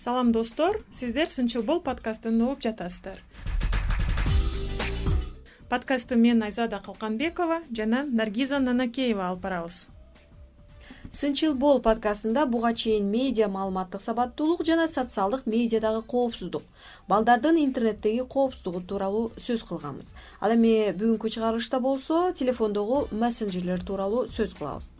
Салам достор, сиздер Сынчыл бол подкастын угуп жатасыздар. Подкастты мен Айзада Калканбекова жана Наргиза Нанакеева алып барабыз. Сынчыл бол подкастында буга чейин медиа маалыматтык сабаттуулук жана социалдык медиадагы коопсуздук, балдардын интернеттеги коопсуздугу тууралуу сөз кылганбыз. Ал эми бүгүнкү чыгарылышта болсо телефондогу мессенджерлер тууралуу сөз кылабыз.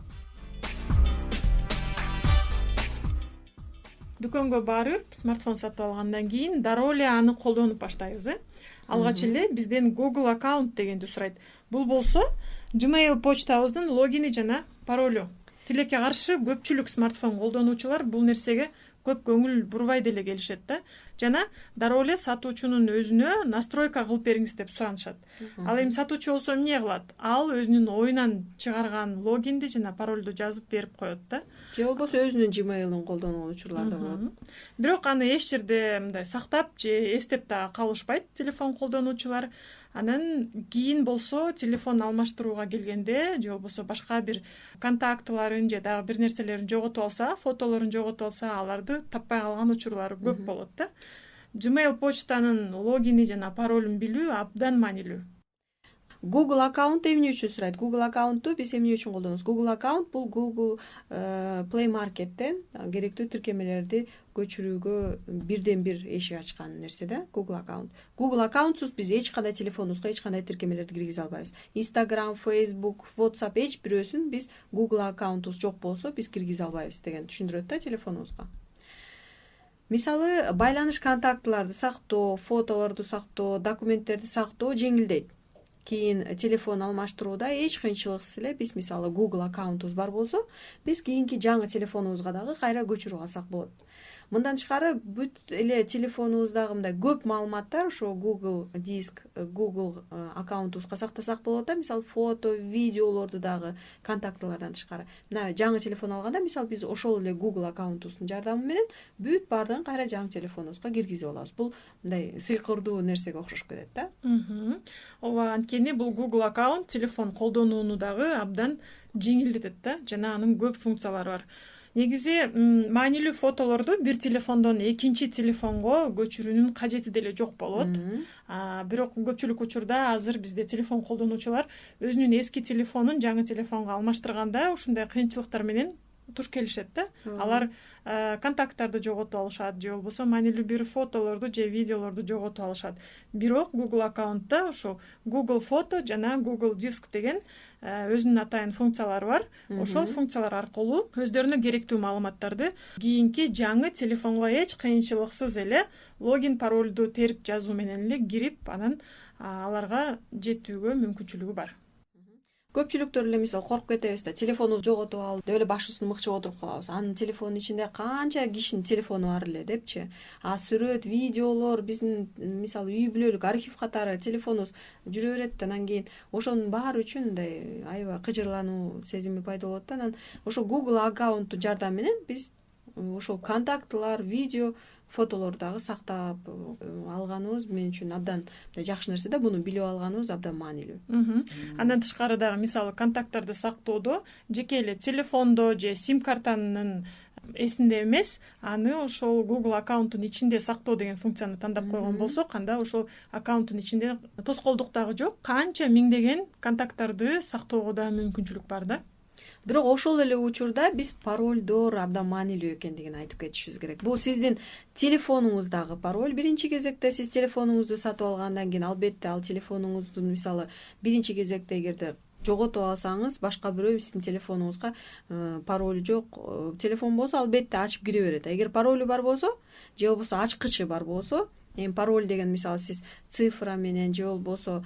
Дүкөнгө барып, смартфон сатып алгандан кийин дароо эле аны колдонуп баштайбыз. Алгач эле бизден Google аккаунт дегенди сурайт. Бул болсо Gmail почтабыздын логини жана паролу. Тилекке каршы көпчүлүк смартфон колдонуучулар бул нерсеге көп көңүл бурбай деле келишет да. Жана дароо эле сатуучунун өзүнө настройка кылып бериңиз деп суранышат. Ал эми сатуучу болсо эмне кылат? Ал өзүнүн оюнан чыгарган логинди жана паролду жазып берип коет да. Же болбосо өзүнүн Gmail'ын колдонгон учурлар да болот. Бирок аны эч жерде мындай сактап же эстеп да калышпайт телефон колдонуучулар. Анан кийин болсо телефон алмаштырууга келгенде же болбосо башка бир контактыларын же дагы бир нерселерин жоготуп алса, фотолорун жоготуп алса, аларды таппай калган учурлары көп болот да. Gmail почтанын логини жана паролун билүү абдан маанилүү. Google аккаунт эмне үчүн сурайт? Google аккаунтту биз эмне үчүн колдонобуз? Google аккаунт бул Google Play Market'тен керектүү тиркемелерди көчүрүүгө бирден бир эшик ачкан нерсе да, Google аккаунт. Google аккаунтсуз биз эч кандай телефонубузга эч кандай тиркемелерди киргизе албайбыз. Instagram, Facebook, WhatsApp эч бирөөсүн биз Google аккаунтубуз жок болсо биз киргизе албайбыз деген түшүндүрөт да телефонубузга. Мисалы, байланыш контактыларды сактоо, фотолорду сактоо, документтерди сактоо жеңилдейт. Кийин телефон алмаштырууда эч кыйынчылыксыз эле биз мисалы Google аккаунтубуз бар болсо, биз кийинки жаңы телефонубузга дагы кайра көчүрүп алсак болот. Мындан тышкары бүт эле телефонубуздагы мындай көп маалыматтар ошо Google диск, Google аккаунтубузга сактасак болот да, мисалы фото, видеолорду дагы контактылардан тышкары. Мына жаңы телефон алганда мисалы биз ошол эле Google аккаунтубуздун жардамы менен бүт баардыгын кайра жаңы телефонубузга киргизип алабыз. Бул мындай сыйкырдуу нерсеге окшош кетет да. Ооба, анткени бул Google аккаунт телефон колдонууну дагы абдан жеңилдетет да, жана анын көп функциялары бар. Негизи маанилүү фотолорду бир телефондон экинчи телефонго көчүрүүнүн кажети деле жок болот. Бирок көпчүлүк учурда азыр бизде телефон колдонуучулар өзүнүн эски телефонун жаңы телефонго алмаштырганда ушундай кыйынчылыктар менен туш келишет да. Алар контакттарды жоготуп алышат же болбосо маанилүү бир фотолорду же видеолорду жоготуп алышат. Бирок Google аккаунтта ошо Google фото жана Google диск деген өзүнүн атайын функциялары бар. Ошол функциялар аркылуу өздөрүнө керектүү маалыматтарды кийинки жаңы телефонго эч кыйынчылыксыз эле логин паролду терип жазуу менен эле кирип, анан аларга жетүүгө мүмкүнчүлүгү бар. Көпчүлүктөр эле мисалы коркуп кетебиз да, телефонубузду жоготуп алып, деп эле башыбызды мыкчып отуруп калабыз. Анын телефонунун ичинде канча кишинин телефону бар эле депчи. Сүрөт, видеолор, биздин мисалы үй бүлөлүк архив катары телефонубуз жүрө берет да, анан кийин ошонун баары үчүн мындай аябай кыжырлануу сезими пайда болот да. Анан ошо Google аккаунттун жардамы менен биз ошол контактылар, видео, фотолорду дагы сактап алганыбыз мен үчүн абдан жакшы нерсе да, буну билип алганыбыз абдан маанилүү. Андан тышкары дагы мисалы контакттарды сактоодо жеке эле телефондо же сим картанын эсинде эмес, аны ошол Google аккаунттун ичинде сактоо деген функцияны тандап койгон болсок, анда ошол аккаунттун ичинде тоскоолдук дагы жок, канча миңдеген контакттарды сактоого да мүмкүнчүлүк бар да. Бирок ошол эле учурда биз паролдор абдан маанилүү экендигин айтып кетишибиз керек. Бул сиздин телефонуңуздагы пароль. Биринчи кезекте сиз телефонуңузду сатып алгандан кийин албетте ал телефонуңуздун мисалы биринчи кезекте эгерде жоготуп алсаңыз, башка бирөө сиздин телефонуңузга пароль жок телефон болсо албетте ачып кире берет. Эгер паролю бар болсо же болбосо ачкычы бар болсо, пароль деген мисалы сиз цифра менен же болбосо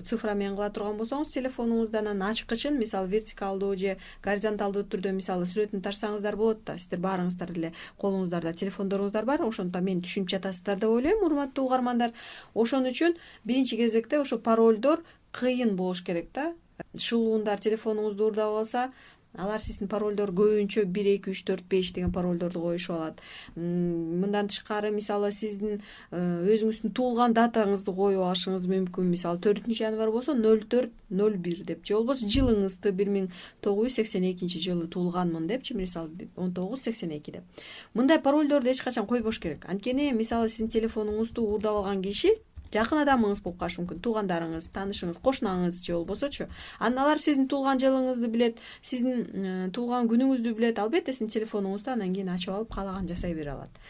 цифра менен кыла турган болсоңуз телефонуңуздан анан ачкычын мисалы вертикалдуу же горизонталдуу түрдө мисалы сүрөтүн тартсаңыздар болот да. Сиздер баарыңыздар эле колуңуздарда телефондоруңуздар бар, ошондуктан мени түшүнүп жатасыздар деп ойлойм, урматтуу угармандар. Ошон үчүн биринчи кезекте ошо паролдор кыйын болуш керек да. Шылуундар телефонуңузду уурдап алса, Алар сиздин паролдор көбүнчө 1 2 3 4 5 деген паролдорду коюшуп алат. Мындан тышкары мисалы сиздин өзүңүздүн туулган датаңызды коюп алышыңыз мүмкүн. Мисалы 4-январь болсо 04-01 деп, же болбосо жылыңызды 1982 жылы туулганмын депчи, мисалы 1982 деп. Мындай паролдорду эч качан койбош керек. Анткени мисалы сиздин телефонуңузду уурдап алган киши жакын адамыңыз болуп калышы мүмкүн, туугандарыңыз, таанышыңыз, кошунаңыз же болбосочу. Алар сиздин туулган жылыңызды билет, сиздин туулган күнүңүздү билет. Албетте сиздин телефонуңузду анан кийин ачып алып каалаган жасай бере алат.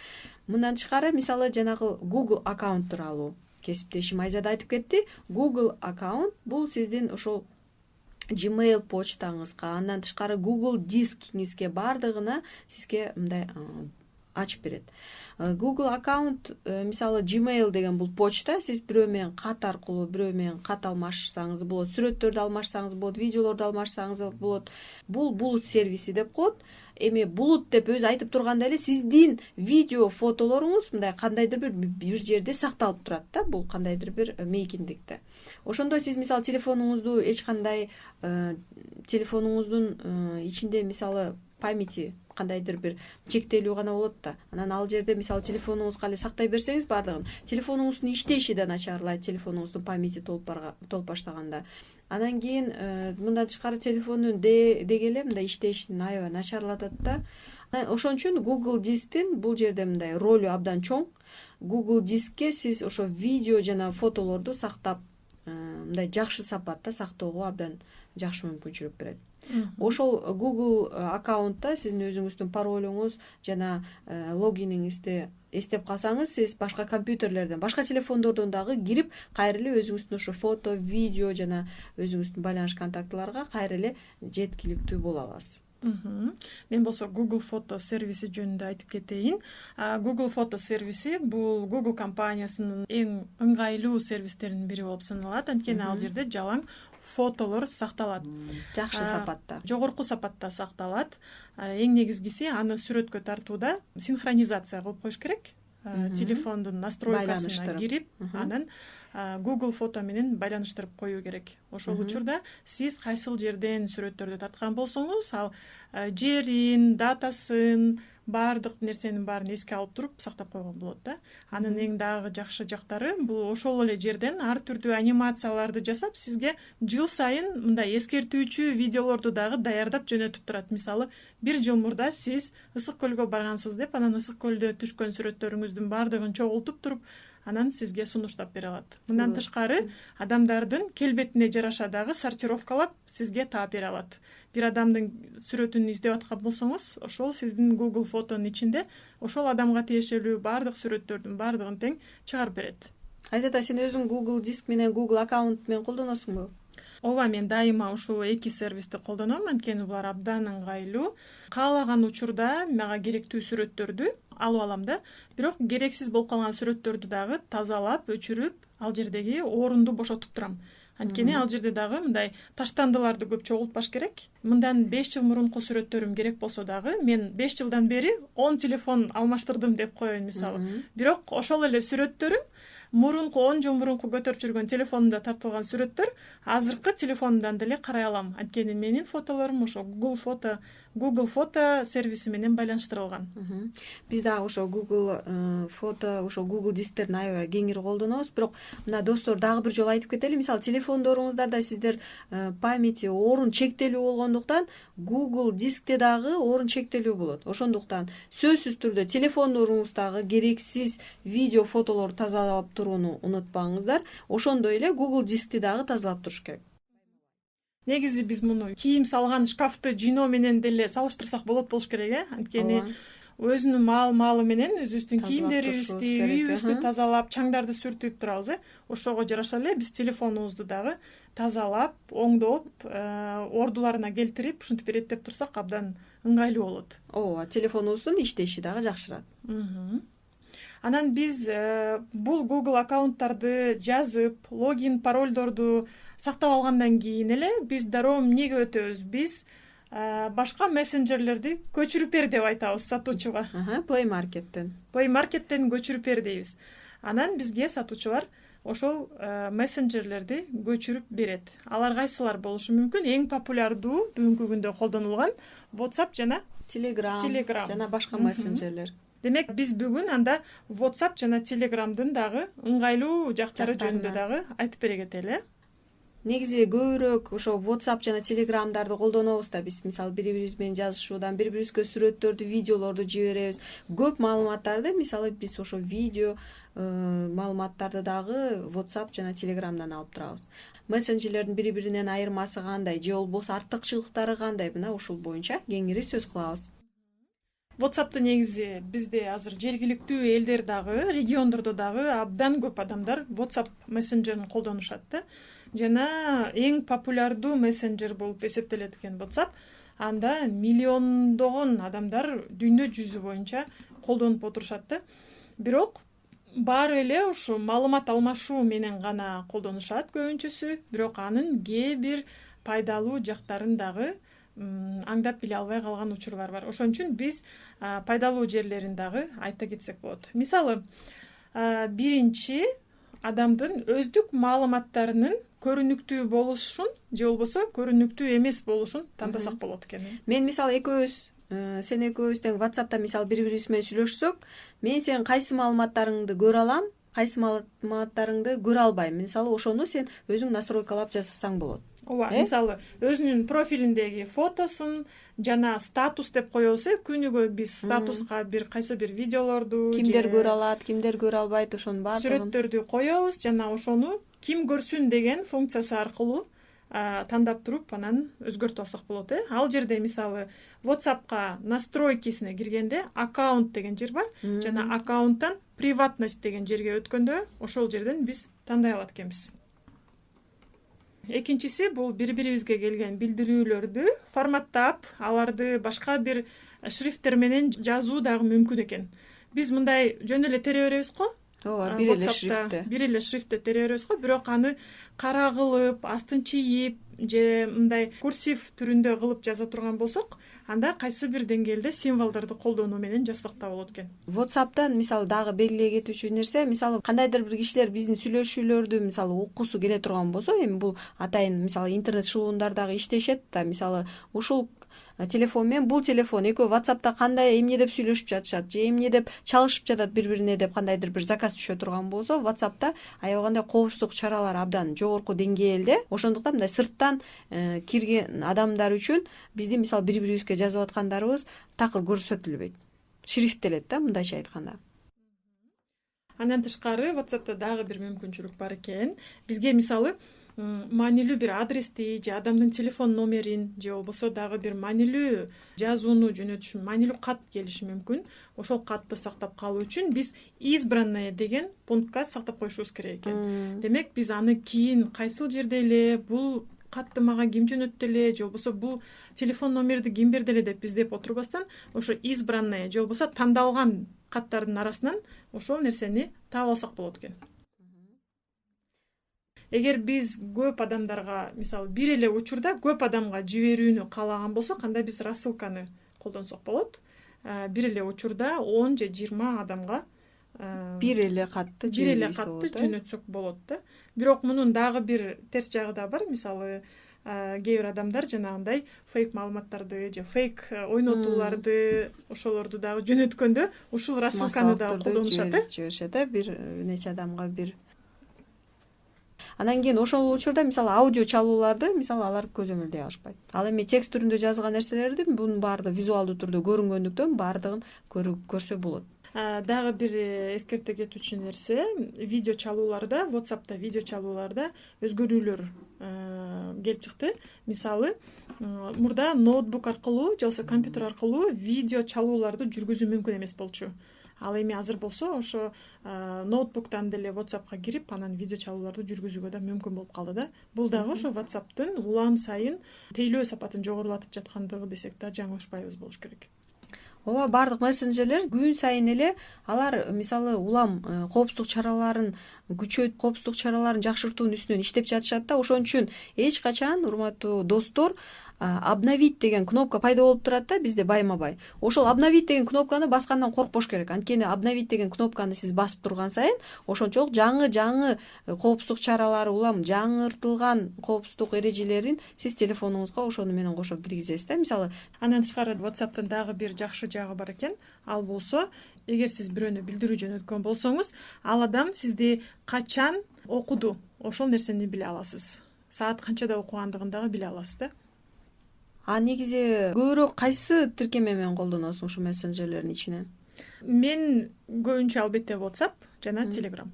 Мындан тышкары мисалы жанагы Google аккаунт тууралуу кесиптешим Айзада айтып кетти. Google аккаунт бул сиздин ошол Gmail почтаңызга, андан тышкары Google дискиңизге бардыгына сизге мындай ачып берет. Google аккаунт мисалы Gmail деген бул почта, сиз бирөө менен кат аркылуу, бирөө менен кат алмашсаңыз болот, сүрөттөрдү алмашсаңыз болот, видеолорду алмашсаңыз болот. Бул булут сервиси деп коет. Эми булут деп өзү айтып тургандай эле сиздин видео фотолоруңуз мындай кандайдыр бир жерде сакталып турат да, бул кандайдыр бир мейкиндикте. Ошондо сиз мисалы телефонуңузду эч кандай телефонуңуздун ичинде мисалы памяти кандайдыр бир чектелүү гана болот да. Анан ал жерде мисалы телефонуңузга эле сактай берсеңиз бардыгын, телефонуңуздун иштеши да начарлайт, телефонуңуздун памяти толуп баштаганда. Анан кийин мындан тышкары телефондун деги эле мындай иштешин аябай начарлатат да. Ошон үчүн Google дисктин бул жерде мындай ролу абдан чоң. Google дискке сиз ошо видео жана фотолорду сактап, мындай жакшы сапатта сактоого абдан жакшы мүмкүнчүлүк берет. Ошол Google аккаунтта сиздин өзүңүздүн паролуңуз жана логиниңизди эстеп калсаңыз, сиз башка компьютерлерден, башка телефондордон дагы кирип, кайра эле өзүңүздүн ошо фото, видео жана өзүңүздүн байланыш контактыларга кайра эле жеткиликтүү боло аласыз. Мен болсо Google фото сервиси жөнүндө айтып кетейин. Google фото сервиси бул Google компаниясынын эң ыңгайлуу сервистеринин бири болуп саналат. Анткени ал жерде жалаң фотолор сакталат. Жакшы сапатта. Жогорку сапатта сакталат. Эң негизгиси аны сүрөткө тартууда синхронизация кылып коюш керек. Телефондун настройкасына кирип, анан Google фото менен байланыштырып коюу керек. Ошол учурда сиз кайсыл жерден сүрөттөрдү тарткан болсоңуз, ал жерин, датасын, баардык нерсенин баарын эске алып туруп сактап койгон болот да. Анын эң дагы жакшы жактары бул ошол эле жерден ар түрдүү анимацияларды жасап, сизге жыл сайын мындай эскертүүчү видеолорду дагы даярдап жөнөтүп турат. Мисалы, 1 жыл мурда сиз Ысык көлгө баргансыз деп, анан Ысык көлдө түшкөн сүрөттөрүңүздүн баардыгын чогултуп туруп, анан сизге сунуштап бере алат. Мындан тышкары адамдардын келбетине жараша дагы сортировкалап сизге таап бере алат. Бир адамдын сүрөтүн издеп аткан болсоңуз, ошол сиздин Google фотонун ичинде ошол адамга тиешелүү баардык сүрөттөрдүн баардыгын тең чыгарып берет. Айзада, сен өзүң Google диск менен Google аккаунт менен колдоносуңбу? Ооба, мен дайыма ушул эки сервисти колдоном, анткени булар абдан ыңгайлуу. Каалаган учурда мага керектүү сүрөттөрдү алып алам да. Бирок керексиз болуп калган сүрөттөрдү дагы тазалап, өчүрүп, ал жердеги орунду бошотуп турам. Анткени ал жерде дагы мындай таштандыларды көп чогултпаш керек. Мындан 5 жыл мурунку сүрөттөрүм керек болсо дагы, мен 5 жылдан бери 10 телефон алмаштырдым деп коеюн мисалы. Бирок ошол эле сүрөттөрүм мурунку 10 жыл мурунку көтөрүп жүргөн телефонумда тартылган сүрөттөр азыркы телефонумдан деле карай алам. Анткени менин фотолорум ошо Google фото сервиси менен байланыштырылган. Биз дагы ошо Google фото, ошо Google дисктерин аябай кеңири колдонобуз. Бирок мына достор, дагы бир жолу айтып кетели. Мисалы, телефондоруңуздарда сиздер памяти, орун чектелүү болгондуктан Google дискте дагы орун чектелүү болот. Ошондуктан сөзсүз түрдө телефондоруңуздагы керексиз видео, фотолорду тазалап турууну унутпаңыздар. Ошондой эле Google дискти дагы тазалап туруш керек. Негизи биз муну кийим салган шкафты жыйноо менен деле салыштырсак болот болуш керек, Анткени өзүнүн маалы менен өзүбүздүн кийимдерибизди, үйүбүздү тазалап, чаңдарды сүртүп турабыз, Ошого жараша эле биз телефонубузду дагы тазалап, оңдоп, ордуларына келтирип, ушинтип иреттеп турсак абдан ыңгайлуу болот. Ооба, телефонубуздун иштеши дагы жакшырат. Анан биз бул Google аккаунттарды жазып, логин, паролдорду сактап алгандан кийин эле биз дароо эмнеге өтөбүз? Биз башка мессенджерлерди көчүрүп бер деп айтабыз сатуучуга. Play Market'тен көчүрүп бер дейбиз. Анан бизге сатуучулар ошол мессенджерлерди көчүрүп берет. Алар кайсылар болушу мүмкүн? Эң популярдуу бүгүнкү күндө колдонулган WhatsApp жана Telegram жана башка мессенджерлер. Демек биз бүгүн анда WhatsApp жана Telegramдын дагы ыңгайлуу жактары жөнүндө дагы айтып бере кетели. Негизи көбүрөөк ошо WhatsApp жана Telegramдарды колдонобуз да биз. Мисалы бири-бирибиз менен жазышуудан, бири-бирибизге сүрөттөрдү, видеолорду жиберебиз. Көп маалыматтарды мисалы биз ошо видео маалыматтарды дагы WhatsApp жана Telegramдан алып турабыз. Мессенджерлердин бири-биринен айырмасы кандай, же болбосо артыкчылыктары кандай? Мына ушул боюнча кеңири сөз кылабыз. WhatsApp'ты негизи бизде азыр жергиликтүү элдер дагы, региондордо дагы абдан көп адамдар WhatsApp мессенджерин колдонушат да. Жана эң популярдуу мессенджер болуп эсептелет экен WhatsApp. Анда миллиондогон адамдар дүйнө жүзү боюнча колдонуп отурушат да. Бирок баары эле ушу маалымат алмашуу менен гана колдонушат көбүнчөсү, бирок анын кээ бир пайдалуу жактарын дагы аңдап биле албай калган учурлар бар. Ошон үчүн биз пайдалуу жерлерин дагы айта кетсек болот. Мисалы, биринчи адамдын өздүк маалыматтарынын көрүнүктүү болушун же болбосо көрүнүктүү эмес болушун тандасак болот экен. Мен мисалы экөөбүз, сен экөөбүз тең WhatsApp'та мисалы бири-бирибиз менен сүйлөшсөк, мен сен кайсы маалыматтарыңды көрө алам, кайсы маалыматтарыңды көрө албайм. Мисалы ошону сен өзүң настройкалап жасасаң болот. Ооба, мисалы өзүнүн профилиндеги фотосун жана статус деп коебуз. Күнүгө биз статуска бир кайсы бир видеолорду, кимдер көрө алат, кимдер көрө албайт, ошонун баардыгын сүрөттөрдү коебуз жана ошону ким көрсүн деген функциясы аркылуу тандап туруп анан өзгөртүп алсак болот. Ал жерде мисалы WhatsApp'ка настройкисине киргенде аккаунт деген жер бар жана аккаунттан приватность деген жерге өткөндө ошол жерден биз тандай алат экенбиз. Экинчиси бул бири-бирибизге келген билдирүүлөрдү форматтап, аларды башка бир шрифттер менен жазуу дагы мүмкүн экен. Биз мындай жөн эле тере беребиз го. Ооба, бир эле шрифтте. Бир эле шрифтте тере беребиз го, бирок аны кара кылып, астын чийип же мындай курсив түрүндө кылып жаза турган болсок, анда кайсы бир деңгээлде символдорду колдонуу менен жазсак да болот экен. WhatsApp'тан мисалы дагы белгилей кетүүчү нерсе, мисалы кандайдыр бир кишилер биздин сүйлөшүүлөрдү мисалы уккусу келе турган болсо, эми бул атайын мисалы интернет шылуундар дагы иштешет да, мисалы ушул телефон менен бул телефон экөө WhatsApp'та кандай эмне деп сүйлөшүп жатышат же эмне деп чалышып жатат бири-бирине деп кандайдыр бир заказ түшө турган болсо, WhatsApp'та аябагандай коопсуздук чаралары абдан жогорку деңгээлде. Ошондуктан мындай сырттан кирген адамдар үчүн биздин мисалы бири-бирибизге жазып аткандарыбыз такыр көрсөтүлбөйт. Шрифттелет да, мындайча айтканда. Андан тышкары WhatsApp'та дагы бир мүмкүнчүлүк бар экен. Бизге мисалы маанилүү бир адрести же адамдын телефон номерин же болбосо дагы бир маанилүү жазууну жөнөтүш, маанилүү кат келиши мүмкүн. Ошол катты сактап калуу үчүн биз избранное деген пунктка сактап коюшубуз керек экен. Демек биз аны кийин кайсыл жерде эле бул катты мага ким жөнөттү эле же болбосо бул телефон номерди ким берди эле деп издеп отурбастан, ошо избранное же болбосо тандалган каттардын арасынан ошол нерсени таап алсак болот экен. Эгер биз көп адамдарга, мисалы бир эле учурда көп адамга жиберүүнү каалаган болсок, анда биз рассылканы колдонсок болот. Бир эле учурда 10 же 20 адамга бир эле катты жөнөтсөк болот да. Бирок мунун дагы бир терс жагы да бар. Мисалы кээ бир адамдар жанагындай фейк маалыматтарды же фейк ойнотууларды ошолорду дагы жөнөткөндө ушул рассылканы дагы колдонушат да. Бир нече адамга бир. Анан кийин ошол учурда мисалы аудио чалууларды мисалы алар көзөмөлдөй алышпайт. Ал эми текст түрүндө жазылган нерселердин бунун баардыгы визуалдуу түрдө көрүнгөндүктөн баардыгын көрсө болот. Дагы бир эскерте кетүүчү нерсе, видео чалууларда, WhatsApp'та видео чалууларда өзгөрүүлөр келип чыкты. Мисалы, мурда ноутбук аркылуу же болбосо компьютер аркылуу видео чалууларды жүргүзүү мүмкүн эмес болчу. Ал эми азыр болсо ошо ноутбуктан деле WhatsApp'ка кирип, анан видео чалууларды жүргүзүүгө да мүмкүн болуп калды да. Бул дагы ошо WhatsApp'тын улам сайын тейлөө сапатын жогорулатып жаткандыгы десек да жаңылышпайбыз болуш керек. Ооба, бардык мессенджерлер күн сайын эле алар мисалы улам коопсуздук чараларын күчөйт, коопсуздук чараларын жакшыртуунун үстүнөн иштеп жатышат да. Ошон үчүн эч качан, урматтуу достор, обновить деген кнопка пайда болуп турат да бизде байма бай. Ошол обновить деген кнопканы баскандан коркпош керек. Анткени обновить деген кнопканы сиз басып турган сайын ошончолук жаңы коопсуздук чаралары, улам жаңыртылган коопсуздук эрежелерин сиз телефонуңузга ошону менен кошо киргизесиз да. Мисалы, Андан тышкары WhatsApp'тан дагы бир жакшы жагы бар экен. Ал болсо, эгер сиз бирөөнү билдирүү жөнөткөн болсоңуз, ал адам сизди качан окуду, ошол нерсени биле аласыз. Саат канчада окугандыгын дагы биле аласыз да. негизи көбүрөөк кайсы тиркеме менен колдоносуң ушу мессенджерлердин ичинен? Мен көбүнчө албетте WhatsApp жана Telegram.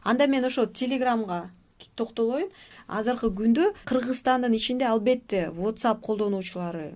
Анда мен ошо Telegramга токтолоюн. Азыркы күндө Кыргызстандын ичинде албетте WhatsApp колдонуучулары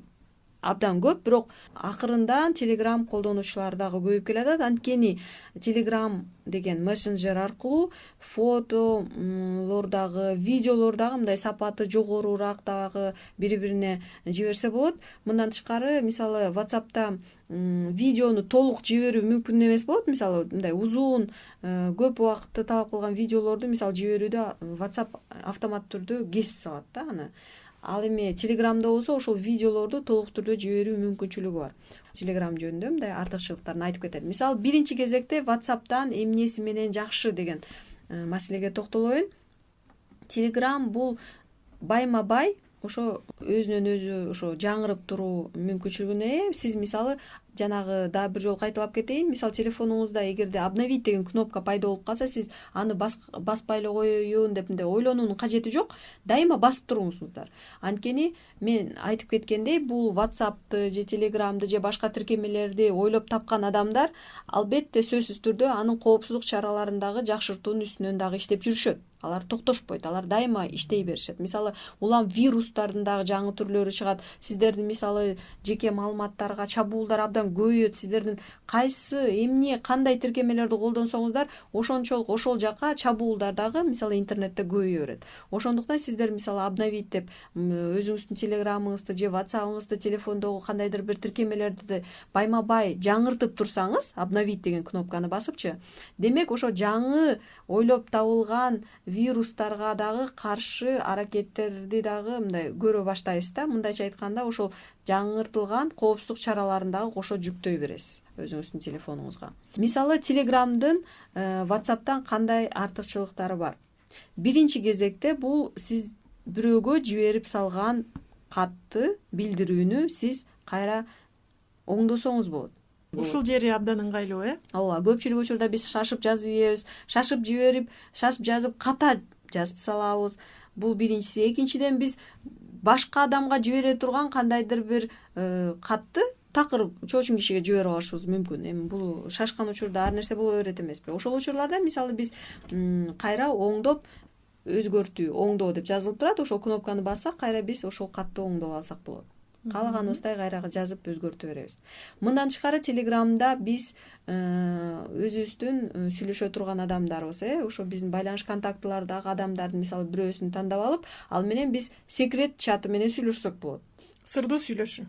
абдан көп, бирок акырындан Telegram колдонуучулар дагы көбөйүп келатат. Анткени Telegram деген мессенджер аркылуу фотолордагы, видеолордагы мындай сапаты жогорураак дагы бири-бирине жиберсе болот. Мындан тышкары, мисалы WhatsApp'та видеону толук жиберүү мүмкүн эмес болот. Мисалы мындай узун, көп убакытты талап кылган видеолорду мисалы жиберүүдө WhatsApp автоматтуу түрдө кесип салат да аны. Ал эми Telegram'да болсо ошол видеолорду толук түрдө жиберүү мүмкүнчүлүгү бар. Telegram жөнүндө мындай артыкчылыктарын айтып кетет. Мисалы, биринчи кезекте WhatsApp'тан эмнеси менен жакшы деген маселеге токтолоюн. Telegram бул байма бай ошо өзүнөн өзү ошо жаңырып туруу мүмкүнчүлүгүнө ээ. Сиз мисалы жанагы дагы бир жолу кайталап кетейин. Мисалы телефонуңузда эгерде обновить деген кнопка пайда болуп калса, сиз аны баспай эле коеюн деп мындай ойлонуунун кажети жок. Дайыма басып туруңуздар. Анткени мен айтып кеткендей, бул WhatsApp'ты же Telegram'ды же башка тиркемелерди ойлоп тапкан адамдар албетте сөзсүз түрдө анын коопсуздук чараларын дагы жакшыртуунун үстүнөн дагы иштеп жүрүшөт. Алар токтошпойт, алар дайыма иштей беришет. Мисалы, улам вирустардын дагы жаңы түрлөрү чыгат. Сиздердин мисалы жеке маалыматтарга чабуулдар абдан көбөйөт. Сиздердин кайсы, эмне, кандай тиркемелерди колдонсоңуздар, ошончолук ошол жака чабуулдар дагы мисалы интернетте көбөйө берет. Ошондуктан сиздер мисалы обновить деп өзүңүздүн Telegram'ыңызды же WhatsApp'ыңызды, телефондогу кандайдыр бир тиркемелерди байма бай жаңыртып турсаңыз, обновить деген кнопканы басыпчы, демек ошо жаңы ойлоп табылган вирустарга дагы каршы аракеттерди дагы мындай көрө баштайсыз да. Мындайча айтканда, ошол жаңыртылган коопсуздук чараларын дагы кошо жүктөй бересиз өзүңүздүн телефонуңузга. Мисалы, Telegram'дын WhatsApp'тан кандай артыкчылыктары бар? Биринчи кезекте бул сиз бирөөгө жиберип салган катты, билдирүүнү сиз кайра оңдосоңуз болот. Ушул жери абдан ыңгайлуу, Ооба, көпчүлүк учурда биз шашып жазып ийебиз, шашып жиберип, шашып жазып ката жазып салабыз. Бул биринчиси. Экинчиден, биз башка адамга жибере турган кандайдыр бир катты такыр чоочун кишиге жиберип алышыбыз мүмкүн. Эми бул шашкан учурда ар нерсе боло берет эмеспи? Ошол учурларда мисалы биз кайра оңдоп өзгөртүү, оңдоо деп жазылып турат. Ошол кнопканы бассак, кайра биз ошол катты оңдоп алсак болот. Каалаганыбыздай кайра жазып өзгөртө беребиз. Мындан тышкары, Telegram'да биз өзүбүздүн сүйлөшө турган адамдарыбыз, ошо биздин байланыш контактылардагы адамдардын мисалы бирөөсүн тандап алып, ал менен биз секрет чаты менен сүйлөшсөк болот. Сырдуу сүйлөшүү.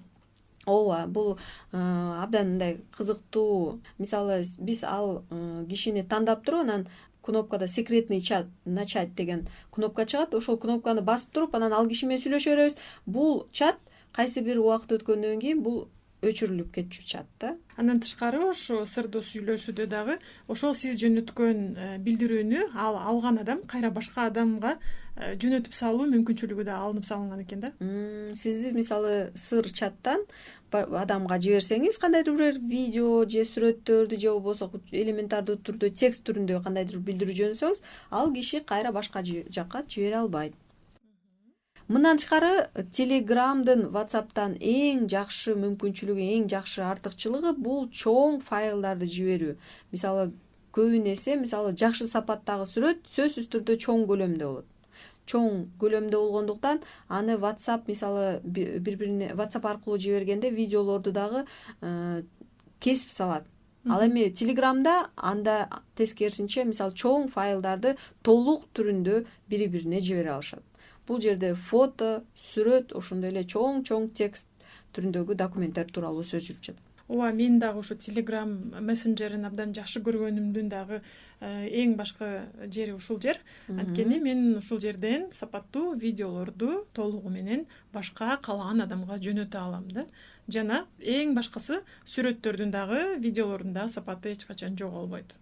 Ооба, бул абдан мындай кызыктуу. Мисалы, биз ал кишини тандап туруп, анан кнопкада секретный чат начать деген кнопка чыгат. Ошол кнопканы басып туруп, анан ал киши менен сүйлөшө беребиз. Бул чат кайсы бир убакыт өткөндөн кийин бул өчүрүлүп кетчү чат да. Андан тышкары ошо сырдуу сүйлөшүүдө дагы ошол сиз жөнөткөн билдирүүнү алган адам кайра башка адамга жөнөтүп салуу мүмкүнчүлүгү да алынып салынган экен да. Сизди мисалы сыр чаттан адамга жиберсеңиз, кандайдыр бир видео же сүрөттөрдү же болбосо элементардуу түрдө текст түрүндө кандайдыр билдирүү жөнөтсөңүз, ал киши кайра башка жакка жибере албайт. Мындан тышкары, Telegram'дын WhatsApp'тан эң жакшы мүмкүнчүлүгү, эң жакшы артыкчылыгы бул чоң файлдарды жиберүү. Мисалы, көбүнесе мисалы жакшы сапаттагы сүрөт сөзсүз түрдө чоң көлөмдө болот. Чоң көлөмдө болгондуктан аны WhatsApp мисалы бири-бирине WhatsApp аркылуу жибергенде видеолорду дагы кесип салат. Ал эми Telegram'да анда тескерисинче мисалы чоң файлдарды толук түрүндө бири-бирине жибере алышат. Бул жерде фото, сүрөт, ошондой эле чоң текст түрүндөгү документтер тууралуу сөз жүрүп жатат. ооба, мен дагы ушу Telegram мессенджерин абдан жакшы көргөнүмдүн дагы эң башкы жери ушул жер. Анткени мен ушул жерден сапаттуу видеолорду толугу менен башка каалаган адамга жөнөтө алам да. Жана эң башкысы сүрөттөрдүн дагы, видеолордун дагы сапаты эч качан жоголбойт.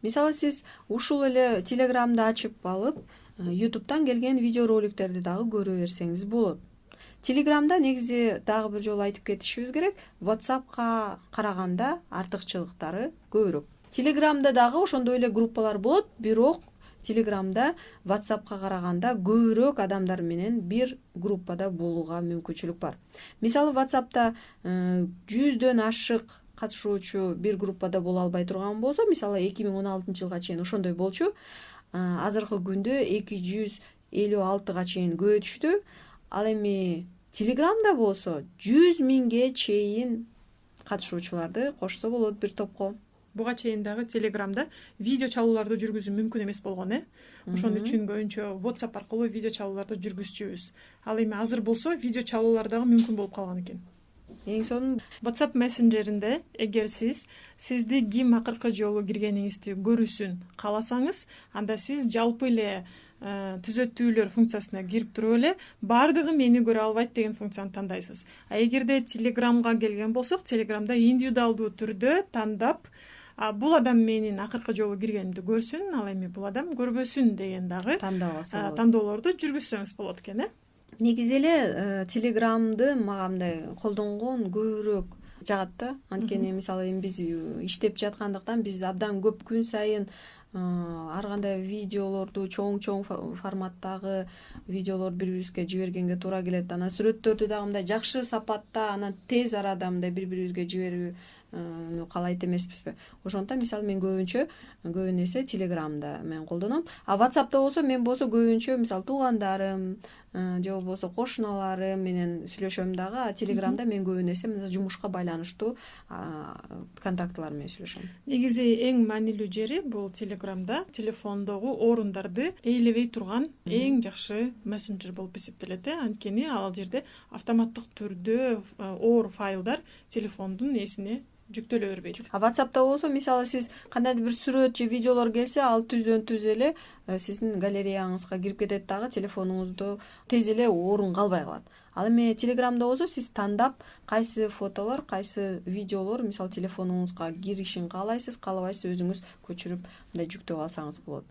Мисалы сиз ушул эле Telegram'ды ачып алып, YouTube'дан келген видео роликтерди дагы көрө берсеңиз болот. Telegram'да негизи дагы бир жолу айтып кетишибиз керек, WhatsApp'ка караганда артыкчылыктары көбүрөөк. Telegram'да дагы ошондой эле группалар болот, бирок Telegram'да WhatsApp'ка караганда көбүрөөк адамдар менен бир группада болууга мүмкүнчүлүк бар. Мисалы WhatsApp'та 100дөн ашык катышуучу бир группада боло албай турган болсо, мисалы 2016-жылга чейин ошондой болчу. Азыркы күндө 256га чейин көбөйө түштү. Ал эми Telegram'да болсо 100.000ге чейин катышуучуларды кошсо болот бир топко. Буга чейин дагы Telegram'да видео чалууларды жүргүзүү мүмкүн эмес болгон, Ошону түшүнгөнчө WhatsApp аркылуу видео чалууларды жүргүзчүбүз. Ал эми азыр болсо видео чалуулар дагы мүмкүн болуп калган экен. Эң сонун WhatsApp мессенджеринде эгер сизди ким акыркы жолу киргениңизди көрүүсүн кааласаңыз, анда сиз жалпы эле түзөтүүлөр функциясына кирип туруп эле баардыгы мени көрө албайт деген функцияны тандайсыз. А эгерде Telegram'га келген болсок, Telegram'да индивидуалдуу түрдө тандап, бул адам менин акыркы жолу киргенимди көрсүн, ал эми бул адам көрбөсүн деген дагы тандоолорду жүргүзсөңүз болот экен. Негизи эле Telegram'ды мага мындай колдонгон көбүрөөк жагат да. Анткени мисалы эми биз иштеп жаткандыктан биз абдан көп күн сайын ар кандай видеолорду, чоң форматтагы видеолорду бири-бирибизге жибергенге туура келет. Анан сүрөттөрдү дагы мындай жакшы сапатта, анан тез арада мындай бири-бирибизге жиберүү каалайт эмеспизби. Ошондуктан мисалы мен көбүн эсе Telegram'да мен колдоном. А WhatsApp'та болсо мен көбүнчө мисалы туугандарым же болбосо кошуналарым менен сүйлөшөм дагы. Telegram'да мен көбүн эсе жумушка байланыштуу контактылар менен сүйлөшөм. Негизи эң маанилүү жери бул Telegram'да телефондогу орундарды ээлебей турган эң жакшы мессенджер болуп эсептелет. Анткени ал жерде автоматтык түрдө оор файлдар телефондун эсине жүктөлө бербейт. А WhatsApp'та болсо мисалы сиз кандайдыр бир сүрөт же видеолор келсе, ал түздөн түз эле сиздин галереяңызга кирип кетет дагы, телефонуңузда тез эле орун калбай калат. Ал эми Telegram'да болсо сиз тандап кайсы фотолор, кайсы видеолор мисалы телефонуңузга киришин каалайсыз, каалабайсыз өзүңүз көчүрүп мындай жүктөп алсаңыз болот.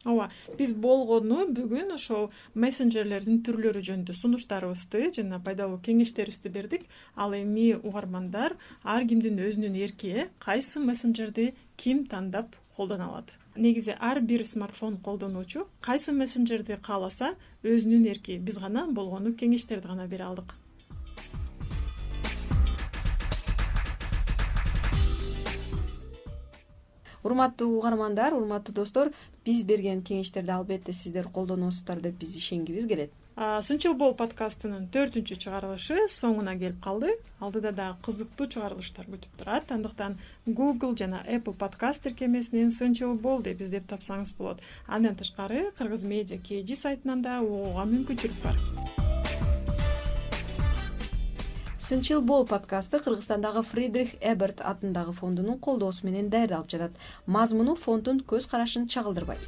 Ооба, биз болгону бүгүн ошол мессенджерлердин түрлөрү жөнүндө сунуштарыбызды жана пайдалуу кеңештерибизди бердик. Ал эми угармандар ар кимдин өзүнүн эрки, кайсы мессенджерди ким тандап колдоно алат. Негизи ар бир смартфон колдонуучу кайсы мессенджерди кааласа өзүнүн эрки. Биз гана болгону кеңештерди гана бере алдык. Урматтуу угармандар, урматтуу достор, биз берген кеңештерди албетте сиздер колдоносуздар деп биз ишенгибиз келет. Сынчыл бол подкастынын 4-чү чыгарылышы соңуна келип калды. Алдыда дагы кызыктуу чыгарылыштар күтүп турат. Андыктан Google жана Apple подкаст тиркемесинен Сынчыл бол деп издеп тапсаңыз болот. Андан тышкары Кыргыз Медиа KG сайтынан да угууга мүмкүнчүлүк бар. Сынчыл бол подкасты Кыргызстандагы Фридрих Эберт атындагы фондунун колдоосу менен даярдалып жатат. Мазмуну фонддун көз карашын чагылдырбайт.